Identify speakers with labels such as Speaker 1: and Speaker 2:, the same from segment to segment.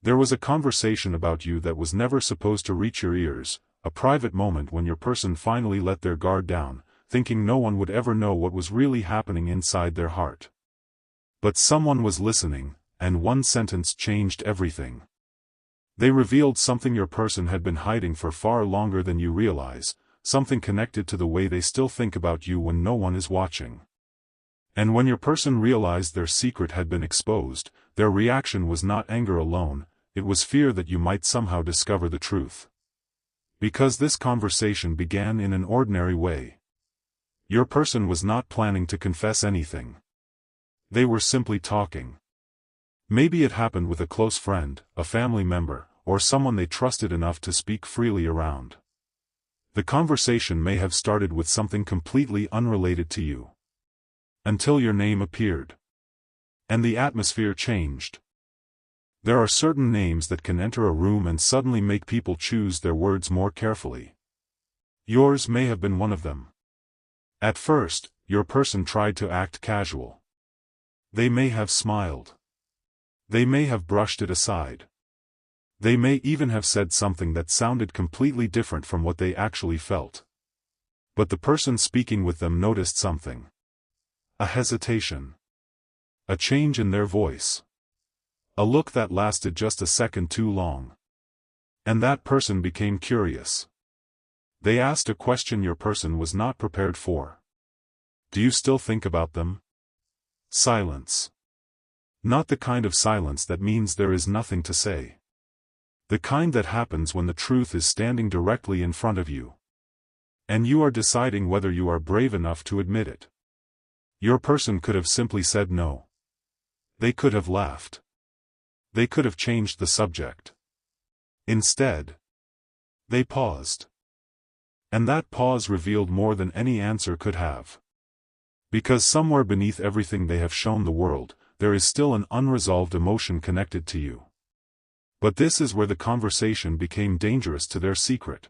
Speaker 1: There was a conversation about you that was never supposed to reach your ears, a private moment when your person finally let their guard down, thinking no one would ever know what was really happening inside their heart. But someone was listening, and one sentence changed everything. They revealed something your person had been hiding for far longer than you realize, something connected to the way they still think about you when no one is watching. And when your person realized their secret had been exposed, their reaction was not anger alone, it was fear that you might somehow discover the truth. Because this conversation began in an ordinary way. Your person was not planning to confess anything. They were simply talking. Maybe it happened with a close friend, a family member, or someone they trusted enough to speak freely around. The conversation may have started with something completely unrelated to you. Until your name appeared. And the atmosphere changed. There are certain names that can enter a room and suddenly make people choose their words more carefully. Yours may have been one of them. At first, your person tried to act casual. They may have smiled. They may have brushed it aside. They may even have said something that sounded completely different from what they actually felt. But the person speaking with them noticed something. A hesitation. A change in their voice. A look that lasted just a second too long. And that person became curious. They asked a question your person was not prepared for. Do you still think about them? Silence. Not the kind of silence that means there is nothing to say. The kind that happens when the truth is standing directly in front of you. And you are deciding whether you are brave enough to admit it. Your person could have simply said no. They could have laughed. They could have changed the subject. Instead, they paused. And that pause revealed more than any answer could have. Because somewhere beneath everything they have shown the world, there is still an unresolved emotion connected to you. But this is where the conversation became dangerous to their secret.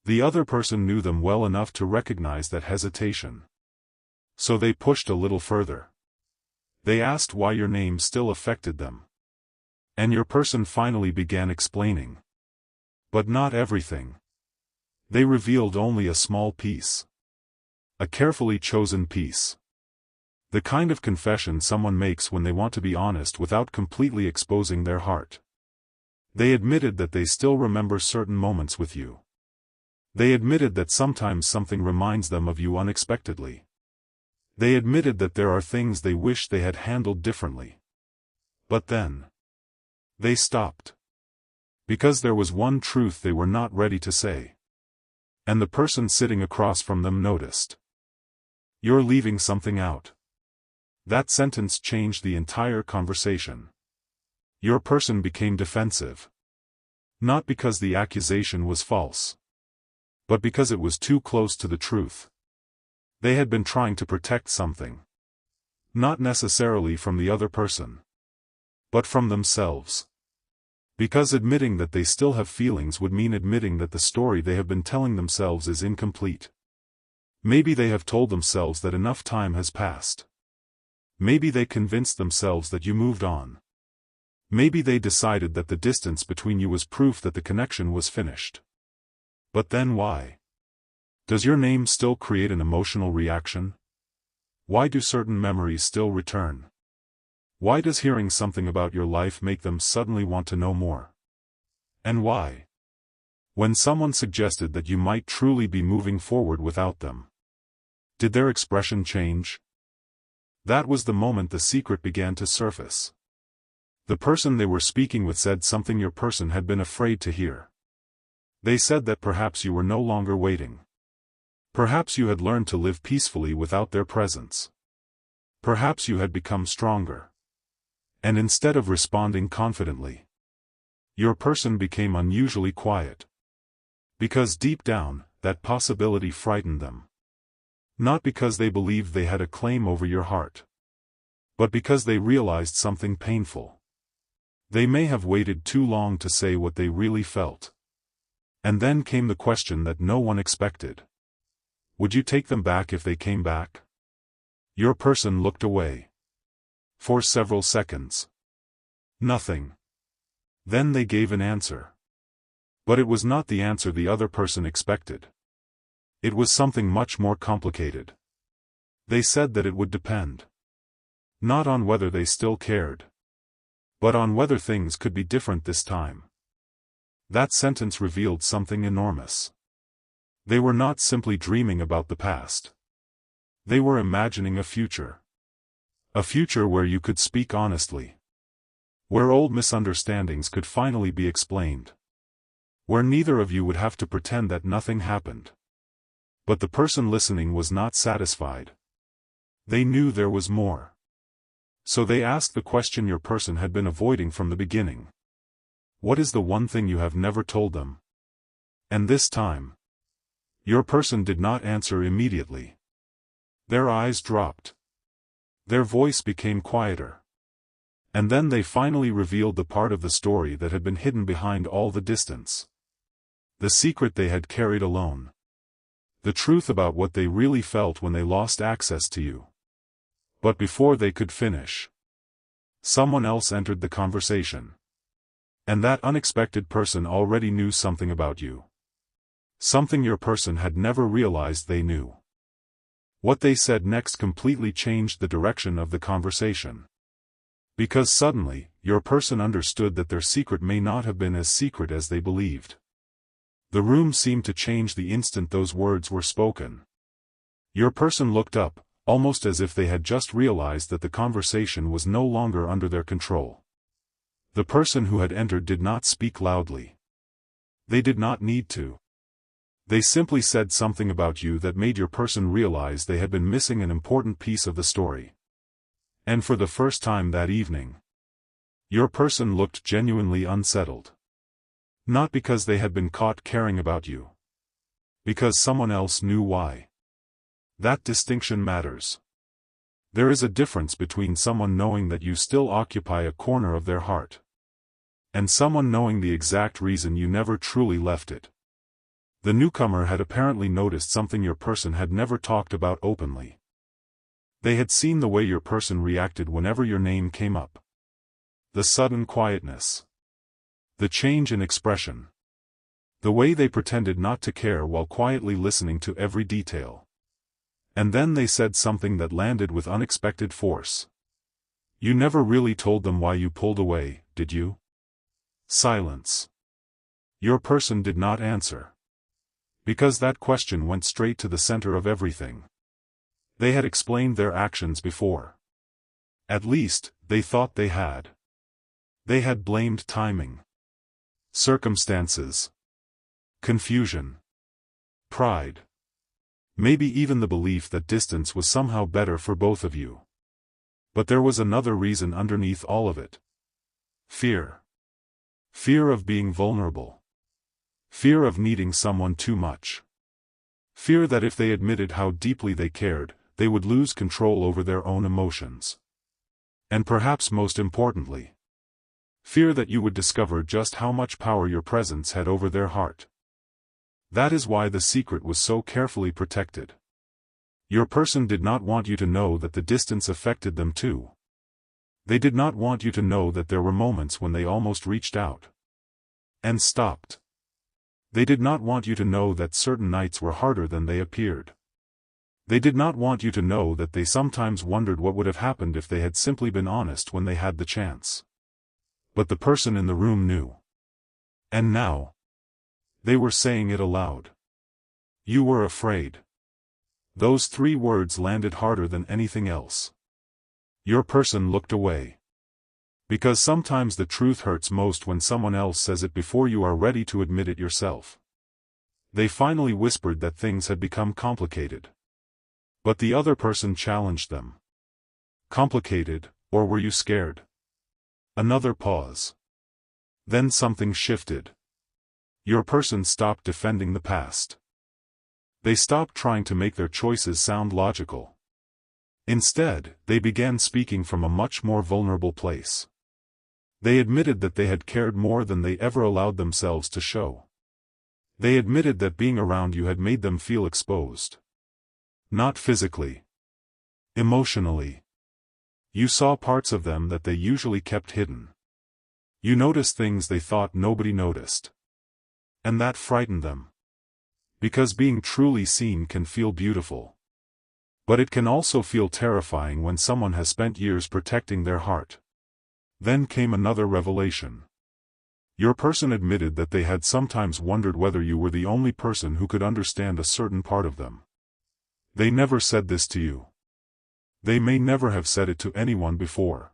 Speaker 1: The other person knew them well enough to recognize that hesitation. So they pushed a little further. They asked why your name still affected them. And your person finally began explaining. But not everything. They revealed only a small piece. A carefully chosen piece. The kind of confession someone makes when they want to be honest without completely exposing their heart. They admitted that they still remember certain moments with you. They admitted that sometimes something reminds them of you unexpectedly. They admitted that there are things they wish they had handled differently. But then, they stopped. Because there was one truth they were not ready to say. And the person sitting across from them noticed. You're leaving something out. That sentence changed the entire conversation. Your person became defensive. Not because the accusation was false. But because it was too close to the truth. They had been trying to protect something. Not necessarily from the other person. But from themselves. Because admitting that they still have feelings would mean admitting that the story they have been telling themselves is incomplete. Maybe they have told themselves that enough time has passed. Maybe they convinced themselves that you moved on. Maybe they decided that the distance between you was proof that the connection was finished. But then why? Does your name still create an emotional reaction? Why do certain memories still return? Why does hearing something about your life make them suddenly want to know more? And why? When someone suggested that you might truly be moving forward without them, did their expression change? That was the moment the secret began to surface. The person they were speaking with said something your person had been afraid to hear. They said that perhaps you were no longer waiting. Perhaps you had learned to live peacefully without their presence. Perhaps you had become stronger. And instead of responding confidently, your person became unusually quiet. Because deep down, that possibility frightened them. Not because they believed they had a claim over your heart. But because they realized something painful. They may have waited too long to say what they really felt. And then came the question that no one expected. Would you take them back if they came back? Your person looked away. For several seconds. Nothing. Then they gave an answer. But it was not the answer the other person expected. It was something much more complicated. They said that it would depend. Not on whether they still cared, but on whether things could be different this time. That sentence revealed something enormous. They were not simply dreaming about the past. They were imagining a future. A future where you could speak honestly. Where old misunderstandings could finally be explained. Where neither of you would have to pretend that nothing happened. But the person listening was not satisfied. They knew there was more. So they asked the question your person had been avoiding from the beginning. What is the one thing you have never told them? And this time, your person did not answer immediately. Their eyes dropped. Their voice became quieter. And then they finally revealed the part of the story that had been hidden behind all the distance. The secret they had carried alone. The truth about what they really felt when they lost access to you. But before they could finish, someone else entered the conversation. And that unexpected person already knew something about you. Something your person had never realized they knew. What they said next completely changed the direction of the conversation. Because suddenly, your person understood that their secret may not have been as secret as they believed. The room seemed to change the instant those words were spoken. Your person looked up, almost as if they had just realized that the conversation was no longer under their control. The person who had entered did not speak loudly. They did not need to. They simply said something about you that made your person realize they had been missing an important piece of the story. And for the first time that evening, your person looked genuinely unsettled. Not because they had been caught caring about you. Because someone else knew why. That distinction matters. There is a difference between someone knowing that you still occupy a corner of their heart, and someone knowing the exact reason you never truly left it. The newcomer had apparently noticed something your person had never talked about openly. They had seen the way your person reacted whenever your name came up. The sudden quietness. The change in expression. The way they pretended not to care while quietly listening to every detail. And then they said something that landed with unexpected force. You never really told them why you pulled away, did you? Silence. Your person did not answer. Because that question went straight to the center of everything. They had explained their actions before. At least, they thought they had. They had blamed timing. Circumstances. Confusion. Pride. Maybe even the belief that distance was somehow better for both of you. But there was another reason underneath all of it. Fear. Fear of being vulnerable. Fear of needing someone too much. Fear that if they admitted how deeply they cared, they would lose control over their own emotions. And perhaps most importantly, fear that you would discover just how much power your presence had over their heart. That is why the secret was so carefully protected. Your person did not want you to know that the distance affected them too. They did not want you to know that there were moments when they almost reached out. And stopped. They did not want you to know that certain nights were harder than they appeared. They did not want you to know that they sometimes wondered what would have happened if they had simply been honest when they had the chance. But the person in the room knew. And now, they were saying it aloud. You were afraid. Those 3 words landed harder than anything else. Your person looked away. Because sometimes the truth hurts most when someone else says it before you are ready to admit it yourself. They finally whispered that things had become complicated. But the other person challenged them. Complicated, or were you scared? Another pause. Then something shifted. Your person stopped defending the past. They stopped trying to make their choices sound logical. Instead, they began speaking from a much more vulnerable place. They admitted that they had cared more than they ever allowed themselves to show. They admitted that being around you had made them feel exposed. Not physically. Emotionally. You saw parts of them that they usually kept hidden. You notice things they thought nobody noticed. And that frightened them. Because being truly seen can feel beautiful. But it can also feel terrifying when someone has spent years protecting their heart. Then came another revelation. Your person admitted that they had sometimes wondered whether you were the only person who could understand a certain part of them. They never said this to you. They may never have said it to anyone before.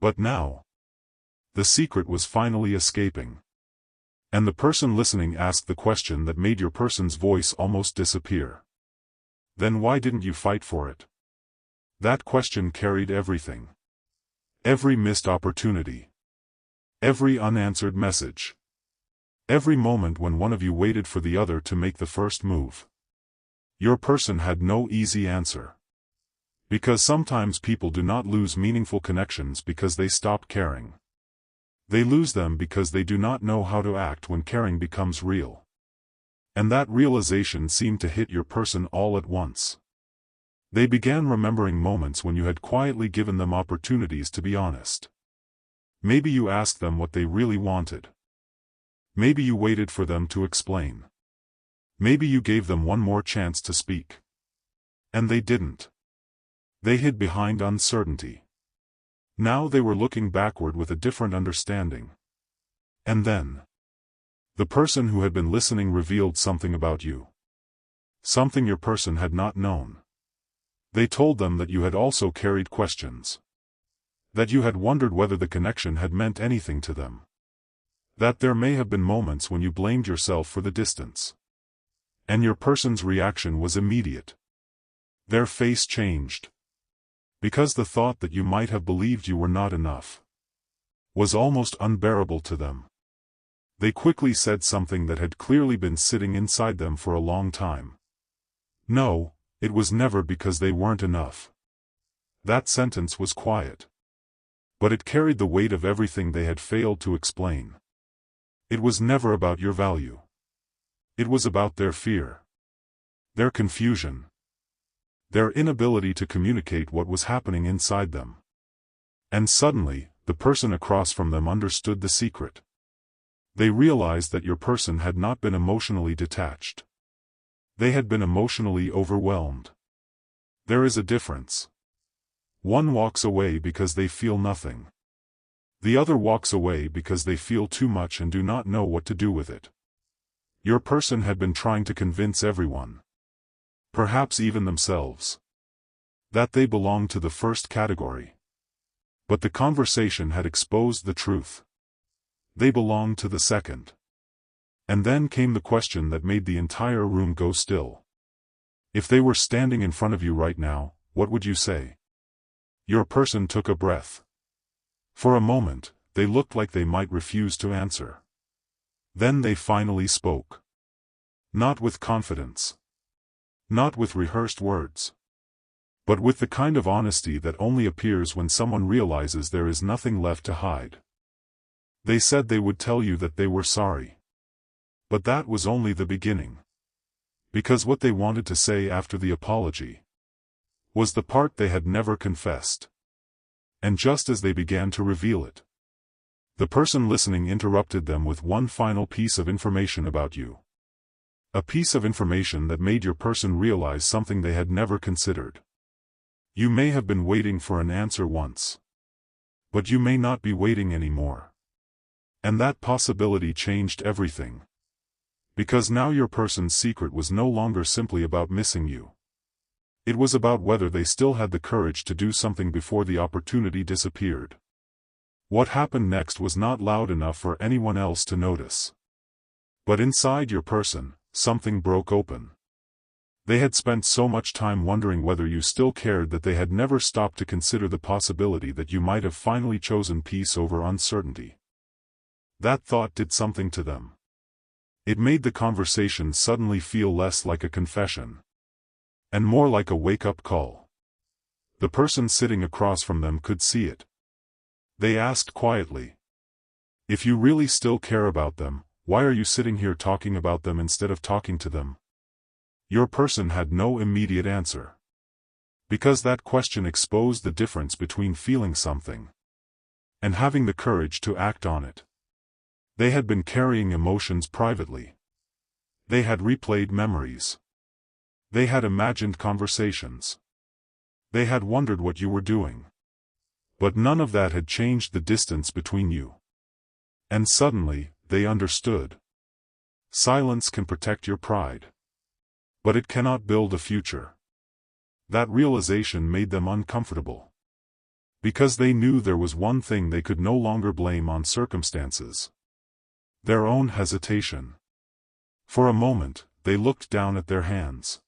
Speaker 1: But now, the secret was finally escaping. And the person listening asked the question that made your person's voice almost disappear. Then why didn't you fight for it? That question carried everything. Every missed opportunity. Every unanswered message. Every moment when one of you waited for the other to make the first move. Your person had no easy answer. Because sometimes people do not lose meaningful connections because they stop caring. They lose them because they do not know how to act when caring becomes real. And that realization seemed to hit your person all at once. They began remembering moments when you had quietly given them opportunities to be honest. Maybe you asked them what they really wanted. Maybe you waited for them to explain. Maybe you gave them one more chance to speak. And they didn't. They hid behind uncertainty. Now they were looking backward with a different understanding. And then, the person who had been listening revealed something about you. Something your person had not known. They told them that you had also carried questions. That you had wondered whether the connection had meant anything to them. That there may have been moments when you blamed yourself for the distance. And your person's reaction was immediate. Their face changed. Because the thought that you might have believed you were not enough was almost unbearable to them. They quickly said something that had clearly been sitting inside them for a long time. No, it was never because they weren't enough. That sentence was quiet. But it carried the weight of everything they had failed to explain. It was never about your value. It was about their fear. Their confusion. Their inability to communicate what was happening inside them. And suddenly, the person across from them understood the secret. They realized that your person had not been emotionally detached. They had been emotionally overwhelmed. There is a difference. One walks away because they feel nothing. The other walks away because they feel too much and do not know what to do with it. Your person had been trying to convince everyone, perhaps even themselves, that they belonged to the first category. But the conversation had exposed the truth. They belonged to the second. And then came the question that made the entire room go still. If they were standing in front of you right now, what would you say? Your person took a breath. For a moment, they looked like they might refuse to answer. Then they finally spoke. Not with confidence. Not with rehearsed words. But with the kind of honesty that only appears when someone realizes there is nothing left to hide. They said they would tell you that they were sorry. But that was only the beginning. Because what they wanted to say after the apology was the part they had never confessed. And just as they began to reveal it, the person listening interrupted them with one final piece of information about you. A piece of information that made your person realize something they had never considered. You may have been waiting for an answer once. But you may not be waiting anymore. And that possibility changed everything. Because now your person's secret was no longer simply about missing you. It was about whether they still had the courage to do something before the opportunity disappeared. What happened next was not loud enough for anyone else to notice. But inside your person, something broke open. They had spent so much time wondering whether you still cared that they had never stopped to consider the possibility that you might have finally chosen peace over uncertainty. That thought did something to them. It made the conversation suddenly feel less like a confession, and more like a wake-up call. The person sitting across from them could see it. They asked quietly, "If you really still care about them, why are you sitting here talking about them instead of talking to them?" Your person had no immediate answer. Because that question exposed the difference between feeling something and having the courage to act on it. They had been carrying emotions privately. They had replayed memories. They had imagined conversations. They had wondered what you were doing. But none of that had changed the distance between you. And suddenly, they understood. Silence can protect your pride. But it cannot build a future. That realization made them uncomfortable. Because they knew there was one thing they could no longer blame on circumstances. Their own hesitation. For a moment, they looked down at their hands.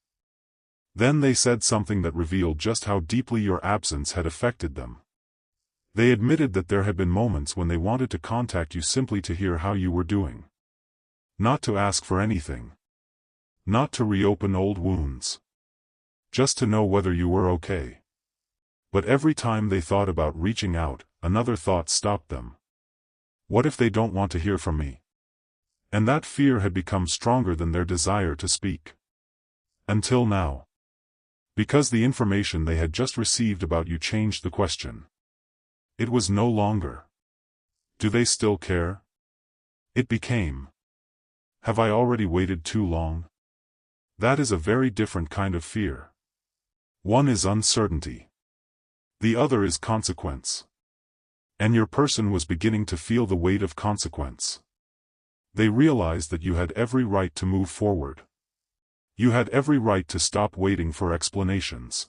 Speaker 1: Then they said something that revealed just how deeply your absence had affected them. They admitted that there had been moments when they wanted to contact you simply to hear how you were doing. Not to ask for anything. Not to reopen old wounds. Just to know whether you were okay. But every time they thought about reaching out, another thought stopped them. What if they don't want to hear from me? And that fear had become stronger than their desire to speak. Until now. Because the information they had just received about you changed the question. It was no longer, do they still care? It became, have I already waited too long? That is a very different kind of fear. One is uncertainty. The other is consequence. And your person was beginning to feel the weight of consequence. They realized that you had every right to move forward. You had every right to stop waiting for explanations.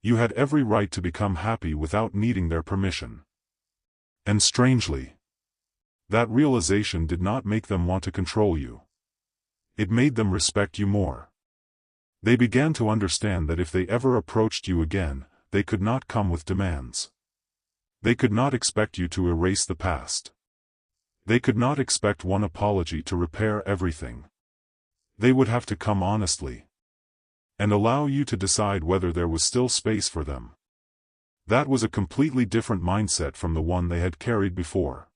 Speaker 1: You had every right to become happy without needing their permission. And strangely, that realization did not make them want to control you. It made them respect you more. They began to understand that if they ever approached you again, they could not come with demands. They could not expect you to erase the past. They could not expect one apology to repair everything. They would have to come honestly. And allow you to decide whether there was still space for them. That was a completely different mindset from the one they had carried before.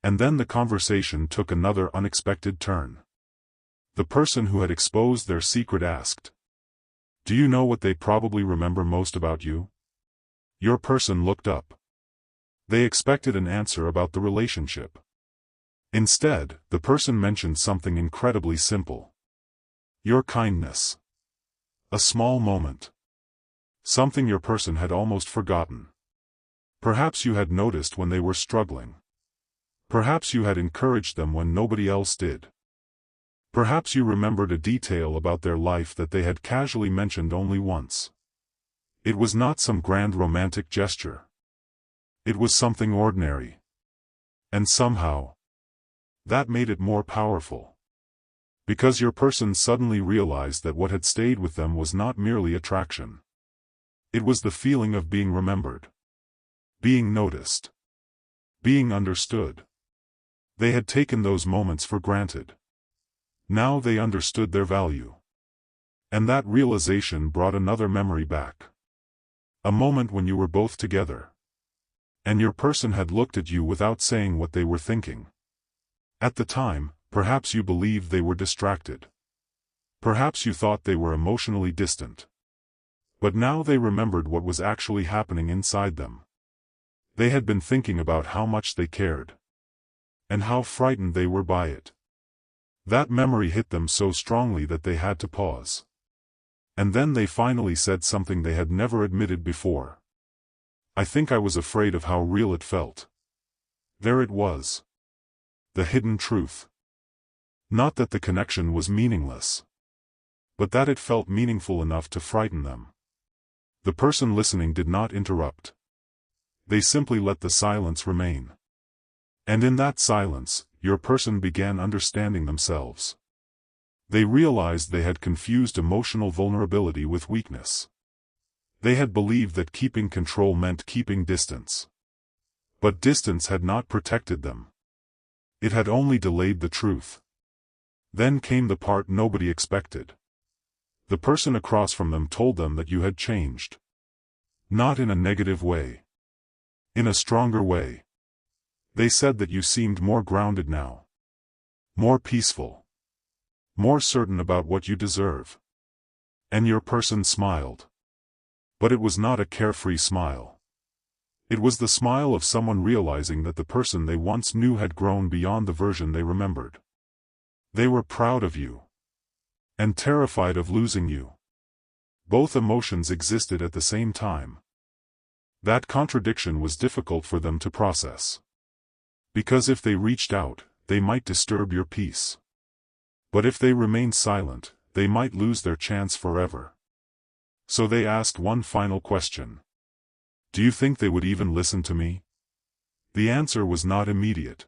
Speaker 1: And then the conversation took another unexpected turn. The person who had exposed their secret asked, "Do you know what they probably remember most about you?" Your person looked up. They expected an answer about the relationship. Instead, the person mentioned something incredibly simple. Your kindness. A small moment. Something your person had almost forgotten. Perhaps you had noticed when they were struggling. Perhaps you had encouraged them when nobody else did. Perhaps you remembered a detail about their life that they had casually mentioned only once. It was not some grand romantic gesture. It was something ordinary. And somehow, that made it more powerful. Because your person suddenly realized that what had stayed with them was not merely attraction. It was the feeling of being remembered. Being noticed. Being understood. They had taken those moments for granted. Now they understood their value. And that realization brought another memory back. A moment when you were both together. And your person had looked at you without saying what they were thinking. At the time, perhaps you believed they were distracted. Perhaps you thought they were emotionally distant. But now they remembered what was actually happening inside them. They had been thinking about how much they cared. And how frightened they were by it. That memory hit them so strongly that they had to pause. And then they finally said something they had never admitted before. I think I was afraid of how real it felt. There it was. The hidden truth. Not that the connection was meaningless. But that it felt meaningful enough to frighten them. The person listening did not interrupt. They simply let the silence remain. And in that silence, your person began understanding themselves. They realized they had confused emotional vulnerability with weakness. They had believed that keeping control meant keeping distance. But distance had not protected them. It had only delayed the truth. Then came the part nobody expected. The person across from them told them that you had changed. Not in a negative way. In a stronger way. They said that you seemed more grounded now. More peaceful. More certain about what you deserve. And your person smiled. But it was not a carefree smile. It was the smile of someone realizing that the person they once knew had grown beyond the version they remembered. They were proud of you. And terrified of losing you. Both emotions existed at the same time. That contradiction was difficult for them to process. Because if they reached out, they might disturb your peace. But if they remained silent, they might lose their chance forever. So they asked one final question. Do you think they would even listen to me? The answer was not immediate.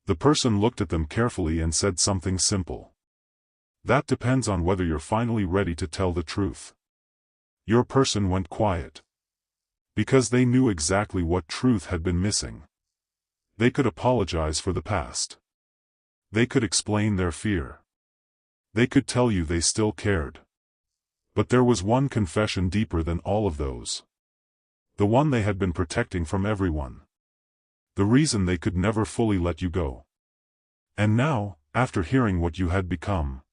Speaker 1: The person looked at them carefully and said something simple. That depends on whether you're finally ready to tell the truth. Your person went quiet. Because they knew exactly what truth had been missing. They could apologize for the past. They could explain their fear. They could tell you they still cared. But there was one confession deeper than all of those. The one they had been protecting from everyone. The reason they could never fully let you go. And now, after hearing what you had become,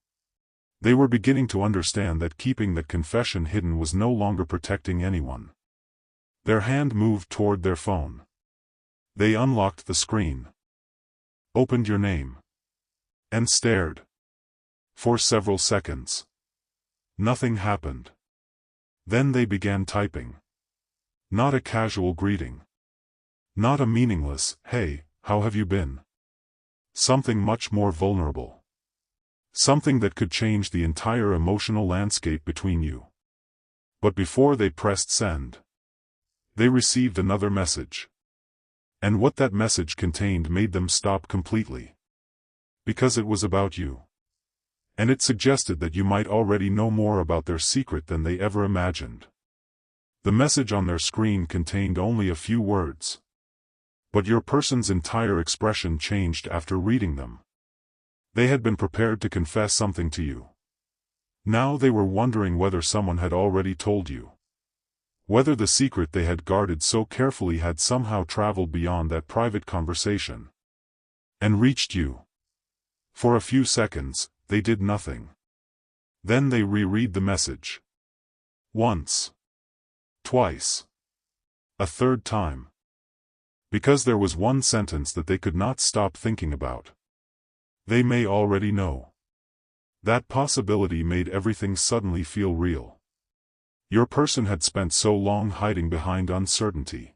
Speaker 1: they were beginning to understand that keeping that confession hidden was no longer protecting anyone. Their hand moved toward their phone. They unlocked the screen. Opened your name. And stared. For several seconds. Nothing happened. Then they began typing. Not a casual greeting. Not a meaningless, "Hey, how have you been?" Something much more vulnerable. Something that could change the entire emotional landscape between you. But before they pressed send, they received another message. And what that message contained made them stop completely. Because it was about you. And it suggested that you might already know more about their secret than they ever imagined. The message on their screen contained only a few words. But your person's entire expression changed after reading them. They had been prepared to confess something to you. Now they were wondering whether someone had already told you. Whether the secret they had guarded so carefully had somehow traveled beyond that private conversation. And reached you. For a few seconds, they did nothing. Then they reread the message. Once. Twice. A third time. Because there was one sentence that they could not stop thinking about. They may already know. That possibility made everything suddenly feel real. Your person had spent so long hiding behind uncertainty.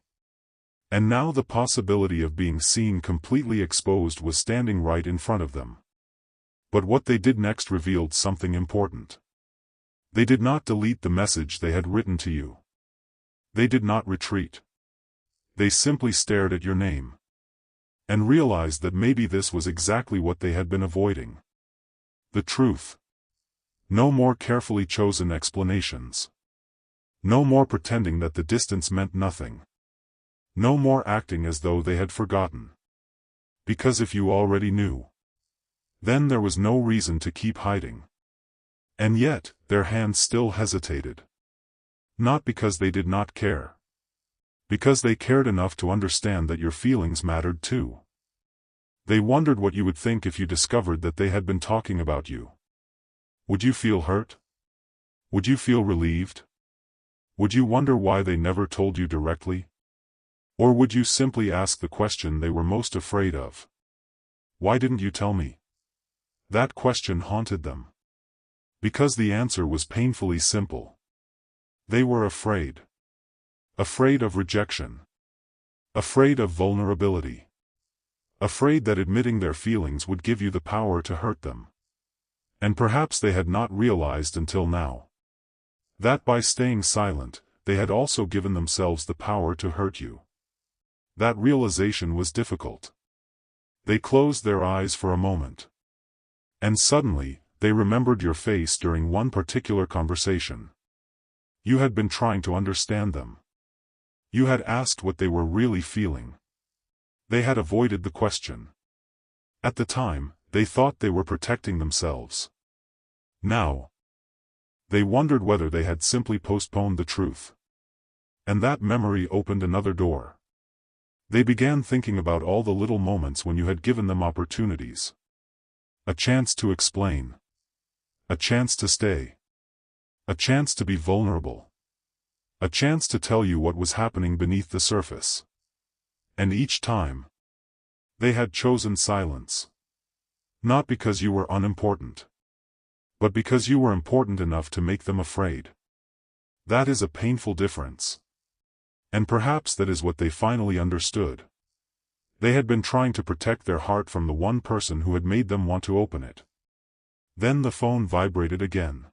Speaker 1: And now the possibility of being seen completely exposed was standing right in front of them. But what they did next revealed something important. They did not delete the message they had written to you. They did not retreat. They simply stared at your name. And realized that maybe this was exactly what they had been avoiding. The truth. No more carefully chosen explanations. No more pretending that the distance meant nothing. No more acting as though they had forgotten. Because if you already knew, then there was no reason to keep hiding. And yet, their hands still hesitated. Not because they did not care. Because they cared enough to understand that your feelings mattered too. They wondered what you would think if you discovered that they had been talking about you. Would you feel hurt? Would you feel relieved? Would you wonder why they never told you directly? Or would you simply ask the question they were most afraid of? Why didn't you tell me? That question haunted them. Because the answer was painfully simple. They were afraid. Afraid of rejection. Afraid of vulnerability. Afraid that admitting their feelings would give you the power to hurt them. And perhaps they had not realized until now that by staying silent, they had also given themselves the power to hurt you. That realization was difficult. They closed their eyes for a moment. And suddenly, they remembered your face during one particular conversation. You had been trying to understand them. You had asked what they were really feeling. They had avoided the question. At the time, they thought they were protecting themselves. Now, they wondered whether they had simply postponed the truth. And that memory opened another door. They began thinking about all the little moments when you had given them opportunities. A chance to explain. A chance to stay. A chance to be vulnerable. A chance to tell you what was happening beneath the surface. And each time, they had chosen silence. Not because you were unimportant, but because you were important enough to make them afraid. That is a painful difference. And perhaps that is what they finally understood. They had been trying to protect their heart from the one person who had made them want to open it. Then the phone vibrated again.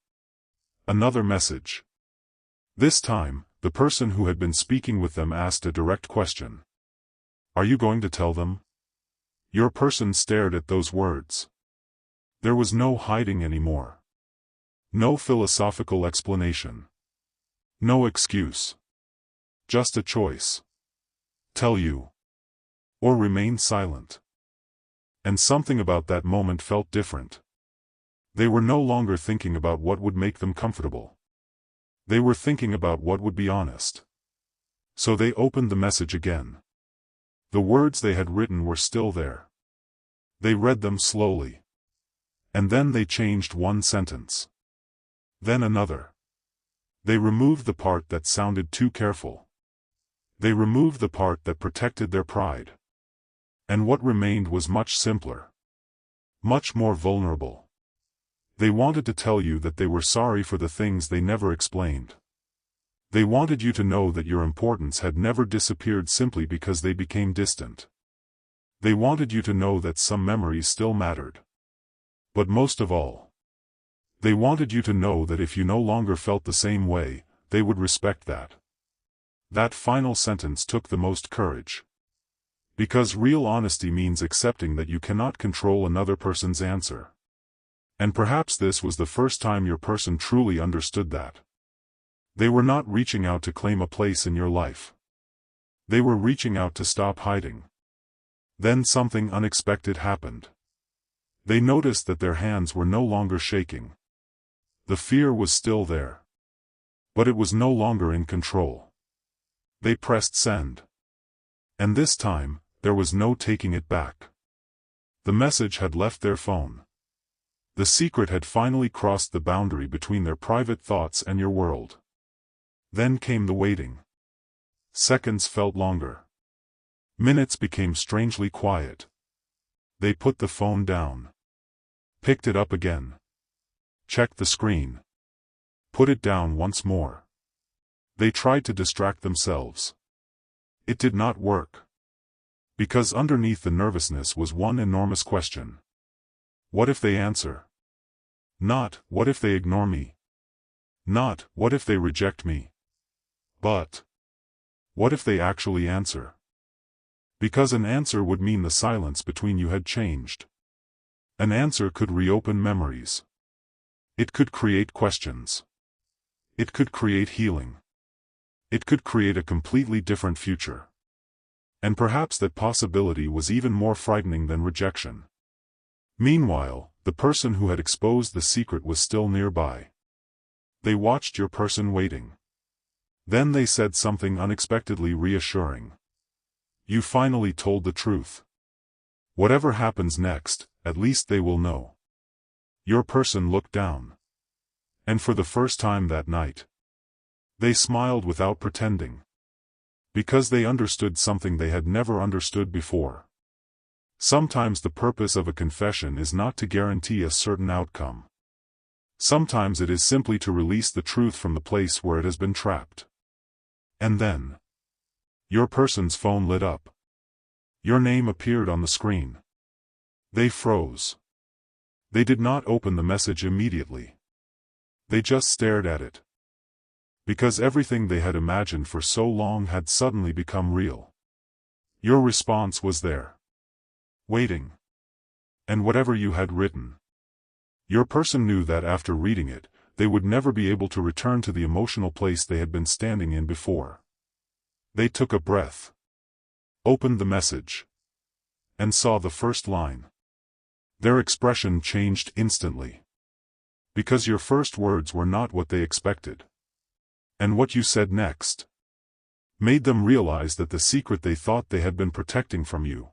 Speaker 1: Another message. This time, the person who had been speaking with them asked a direct question. Are you going to tell them? Your person stared at those words. There was no hiding anymore. No philosophical explanation. No excuse. Just a choice. Tell you. Or remain silent. And something about that moment felt different. They were no longer thinking about what would make them comfortable. They were thinking about what would be honest. So they opened the message again. The words they had written were still there. They read them slowly. And then they changed one sentence. Then another. They removed the part that sounded too careful. They removed the part that protected their pride. And what remained was much simpler. Much more vulnerable. They wanted to tell you that they were sorry for the things they never explained. They wanted you to know that your importance had never disappeared simply because they became distant. They wanted you to know that some memories still mattered. But most of all, they wanted you to know that if you no longer felt the same way, they would respect that. That final sentence took the most courage. Because real honesty means accepting that you cannot control another person's answer. And perhaps this was the first time your person truly understood that. They were not reaching out to claim a place in your life. They were reaching out to stop hiding. Then something unexpected happened. They noticed that their hands were no longer shaking. The fear was still there. But it was no longer in control. They pressed send. And this time, there was no taking it back. The message had left their phone. The secret had finally crossed the boundary between their private thoughts and your world. Then came the waiting. Seconds felt longer. Minutes became strangely quiet. They put the phone down. Picked it up again. Checked the screen. Put it down once more. They tried to distract themselves. It did not work. Because underneath the nervousness was one enormous question. What if they answer? Not, what if they ignore me? Not, what if they reject me? But, what if they actually answer? Because an answer would mean the silence between you had changed. An answer could reopen memories. It could create questions. It could create healing. It could create a completely different future. And perhaps that possibility was even more frightening than rejection. Meanwhile, the person who had exposed the secret was still nearby. They watched your person waiting. Then they said something unexpectedly reassuring. You finally told the truth. Whatever happens next, at least they will know. Your person looked down. And for the first time that night, they smiled without pretending. Because they understood something they had never understood before. Sometimes the purpose of a confession is not to guarantee a certain outcome. Sometimes it is simply to release the truth from the place where it has been trapped. And then, your person's phone lit up. Your name appeared on the screen. They froze. They did not open the message immediately. They just stared at it. Because everything they had imagined for so long had suddenly become real. Your response was there. Waiting. And whatever you had written. Your person knew that after reading it, they would never be able to return to the emotional place they had been standing in before. They took a breath. Opened the message. And saw the first line. Their expression changed instantly. Because your first words were not what they expected. And what you said next made them realize that the secret they thought they had been protecting from you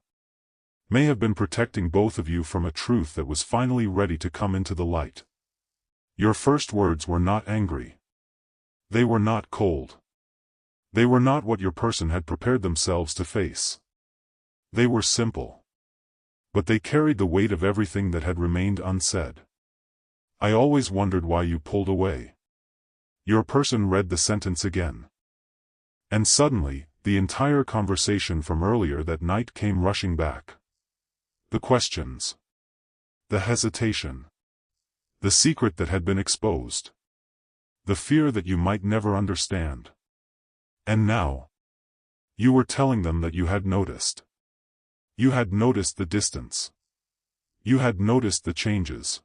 Speaker 1: may have been protecting both of you from a truth that was finally ready to come into the light. Your first words were not angry. They were not cold. They were not what your person had prepared themselves to face. They were simple. But they carried the weight of everything that had remained unsaid. I always wondered why you pulled away. Your person read the sentence again. And suddenly, the entire conversation from earlier that night came rushing back. The questions. The hesitation. The secret that had been exposed. The fear that you might never understand. And now, you were telling them that you had noticed. You had noticed the distance. You had noticed the changes.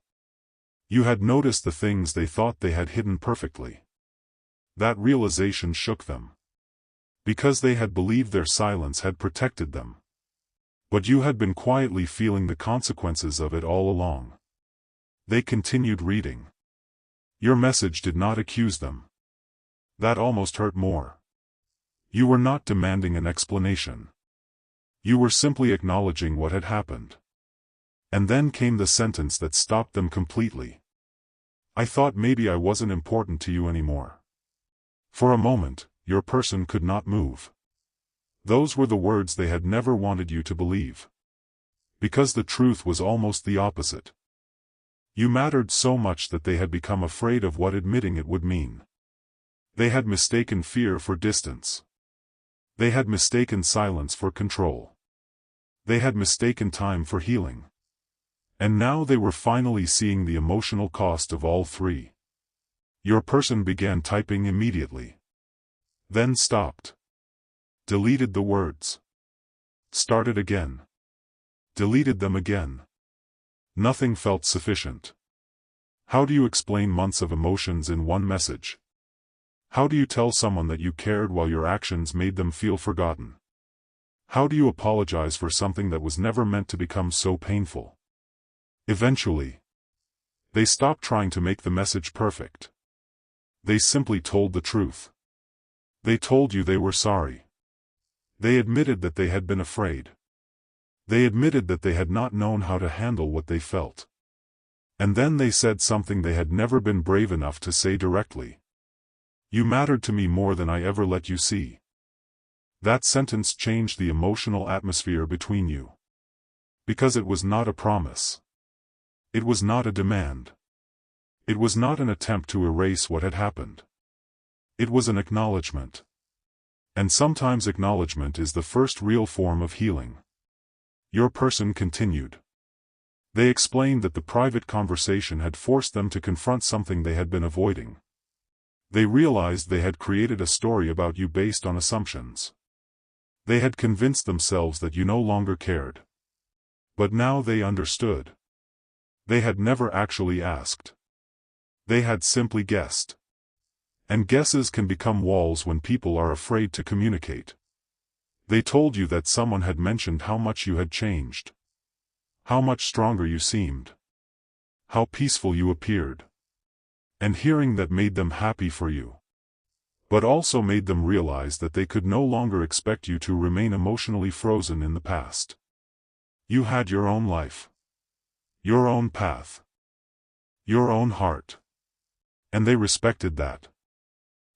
Speaker 1: You had noticed the things they thought they had hidden perfectly. That realization shook them. Because they had believed their silence had protected them. But you had been quietly feeling the consequences of it all along. They continued reading. Your message did not accuse them. That almost hurt more. You were not demanding an explanation. You were simply acknowledging what had happened. And then came the sentence that stopped them completely. I thought maybe I wasn't important to you anymore. For a moment, your person could not move. Those were the words they had never wanted you to believe. Because the truth was almost the opposite. You mattered so much that they had become afraid of what admitting it would mean. They had mistaken fear for distance. They had mistaken silence for control. They had mistaken time for healing. And now they were finally seeing the emotional cost of all three. Your person began typing immediately. Then stopped. Deleted the words. Started again. Deleted them again. Nothing felt sufficient. How do you explain months of emotions in one message? How do you tell someone that you cared while your actions made them feel forgotten? How do you apologize for something that was never meant to become so painful? Eventually, they stopped trying to make the message perfect. They simply told the truth. They told you they were sorry. They admitted that they had been afraid. They admitted that they had not known how to handle what they felt. And then they said something they had never been brave enough to say directly. You mattered to me more than I ever let you see. That sentence changed the emotional atmosphere between you. Because it was not a promise. It was not a demand. It was not an attempt to erase what had happened. It was an acknowledgement. And sometimes acknowledgement is the first real form of healing. Your person continued. They explained that the private conversation had forced them to confront something they had been avoiding. They realized they had created a story about you based on assumptions. They had convinced themselves that you no longer cared. But now they understood. They had never actually asked. They had simply guessed. And guesses can become walls when people are afraid to communicate. They told you that someone had mentioned how much you had changed. How much stronger you seemed. How peaceful you appeared. And hearing that made them happy for you. But also made them realize that they could no longer expect you to remain emotionally frozen in the past. You had your own life. Your own path. Your own heart. And they respected that.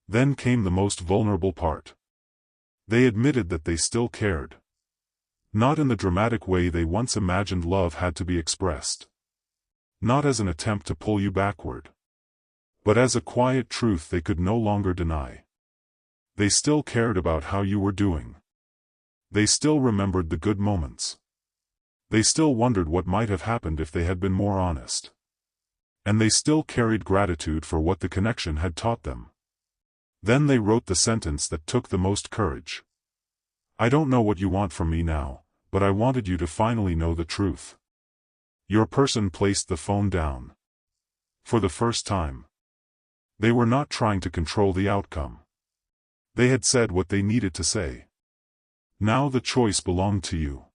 Speaker 1: Then came the most vulnerable part. They admitted that they still cared. Not in the dramatic way they once imagined love had to be expressed. Not as an attempt to pull you backward. But as a quiet truth they could no longer deny. They still cared about how you were doing. They still remembered the good moments. They still wondered what might have happened if they had been more honest. And they still carried gratitude for what the connection had taught them. Then they wrote the sentence that took the most courage. I don't know what you want from me now, but I wanted you to finally know the truth. Your person placed the phone down. For the first time. They were not trying to control the outcome. They had said what they needed to say. Now the choice belonged to you.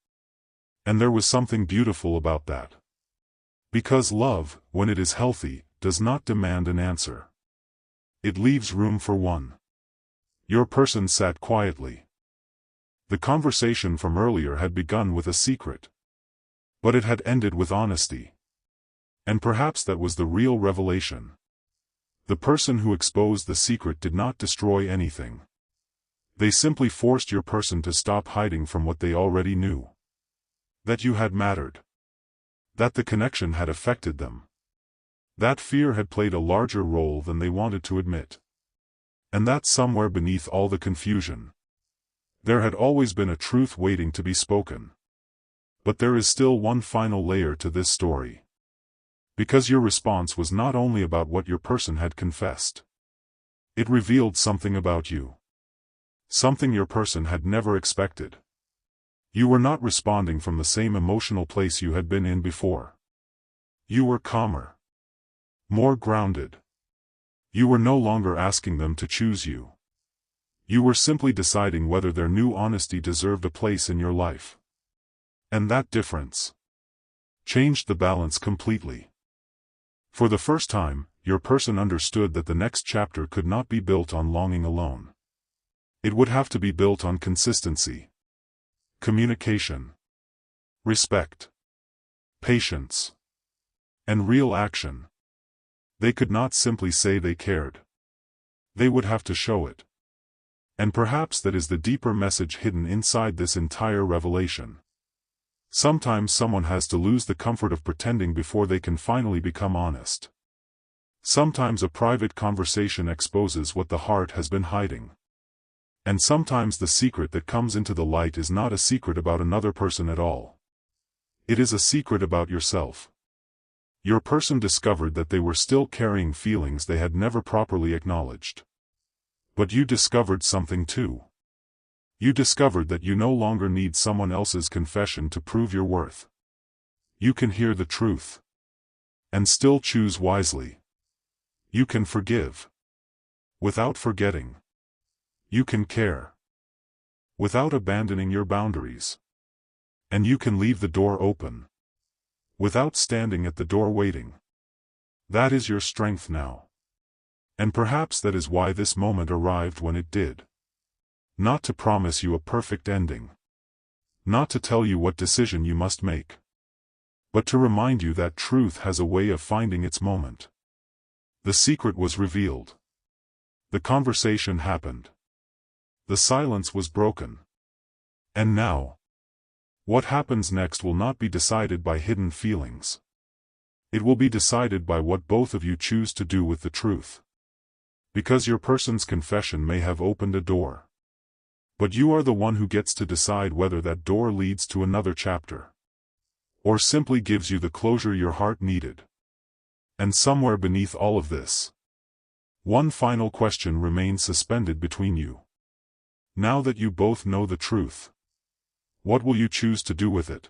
Speaker 1: And there was something beautiful about that. Because love, when it is healthy, does not demand an answer. It leaves room for one. Your person sat quietly. The conversation from earlier had begun with a secret. But it had ended with honesty. And perhaps that was the real revelation. The person who exposed the secret did not destroy anything. They simply forced your person to stop hiding from what they already knew. That you had mattered. That the connection had affected them. That fear had played a larger role than they wanted to admit. And that somewhere beneath all the confusion, there had always been a truth waiting to be spoken. But there is still one final layer to this story. Because your response was not only about what your person had confessed. It revealed something about you. Something your person had never expected. You were not responding from the same emotional place you had been in before. You were calmer. More grounded. You were no longer asking them to choose you. You were simply deciding whether their new honesty deserved a place in your life. And that difference changed the balance completely. For the first time, your person understood that the next chapter could not be built on longing alone. It would have to be built on consistency, communication, respect, patience, and real action. They could not simply say they cared. They would have to show it. And perhaps that is the deeper message hidden inside this entire revelation. Sometimes someone has to lose the comfort of pretending before they can finally become honest. Sometimes a private conversation exposes what the heart has been hiding. And sometimes the secret that comes into the light is not a secret about another person at all. It is a secret about yourself. Your person discovered that they were still carrying feelings they had never properly acknowledged. But you discovered something too. You discovered that you no longer need someone else's confession to prove your worth. You can hear the truth. And still choose wisely. You can forgive. Without forgetting. You can care. Without abandoning your boundaries. And you can leave the door open. Without standing at the door waiting. That is your strength now. And perhaps that is why this moment arrived when it did. Not to promise you a perfect ending. Not to tell you what decision you must make. But to remind you that truth has a way of finding its moment. The secret was revealed. The conversation happened. The silence was broken. And now, what happens next will not be decided by hidden feelings. It will be decided by what both of you choose to do with the truth. Because your person's confession may have opened a door. But you are the one who gets to decide whether that door leads to another chapter. Or simply gives you the closure your heart needed. And somewhere beneath all of this, one final question remains suspended between you. Now that you both know the truth, what will you choose to do with it?